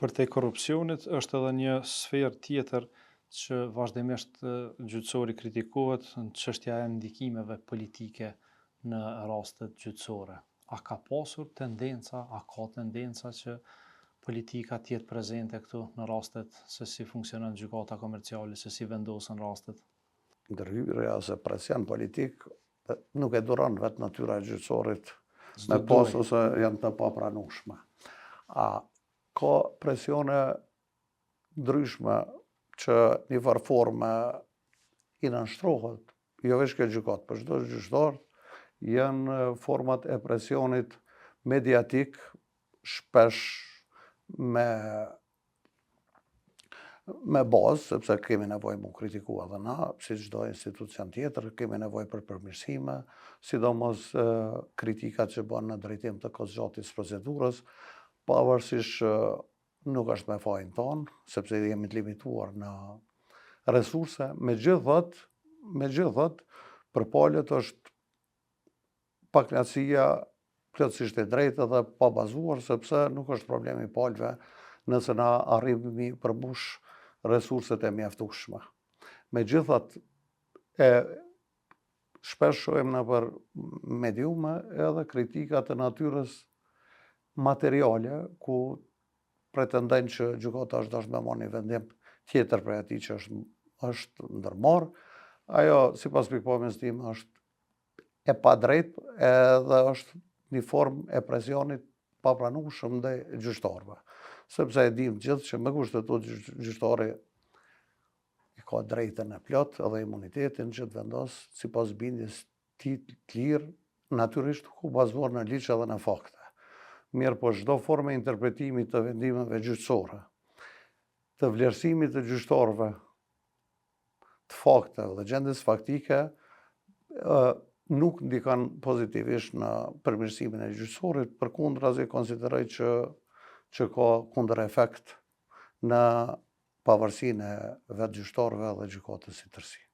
Për te korrupsionit është edhe një sferë tjetër që vazhdimisht gjyqësori kritikohet në çështja e ndikimeve politike në rastet gjyqësore. A ka pasur tendenca, a ka tendenca që politika të jetë prezente këtu në rastet se si funksionon gjykata komerciale, se si vendosen rastet? Ndërhyrja ose presion politik nuk e duron vetë natyra e gjyqësorit me Çdo pas doj. ose janë të papranueshme. A ka presione ndryshme që një farë forme i nënshtrohet, jo veç kjo gjykat, për çdo gjyqtar janë format e presionit mediatik, shpesh me bazë, sepse kemi nevojë mu kritiku edhe na, si çdo institucion tjetër, kemi nevojë për përmirësime, sidomos kritikat që bën në drejtim të kozgjatjes procedurës, pavarësisht nuk është me fajin tonë, sepse jemi të limituar në resurse, megjithatë, përpalët është pakënaqësia plotësisht e drejtë dhe pa bazuar, sepse nuk është problemi i palëve nëse na arrimemi përmbush resurset e mjaftueshme. Megjithatë, shpesh shohim nëpër mediume edhe kritika të natyrës materiale, ku pretendojnë që gjykata është dashur me marrë një vendim tjetër prej atij që është ndërmarrë. Ajo, sipas pikpamjes time, është e padrejtë edhe është një formë e presionit papranueshëm ndaj gjyqtarëve. Sepse e dim gjithë që me kushtetutë gjyqtari i ka drejtën e plot edhe imunitetin që të vendos sipas bindjes tij të lirë, natyrisht ku bazuar në ligj edhe në fakte. Mirë po çdo formë interpretimi të vendimeve gjyqësore, të vlerësimit të gjyqtarëve, të fakteve dhe gjendjes faktike, nuk ndikon pozitivisht në përmirësimin e gjyqësorit, përkundrazi konsideroj që ka kundër efekt në pavarësinë e vetë gjyqtarëve dhe gjykatës si tërësi.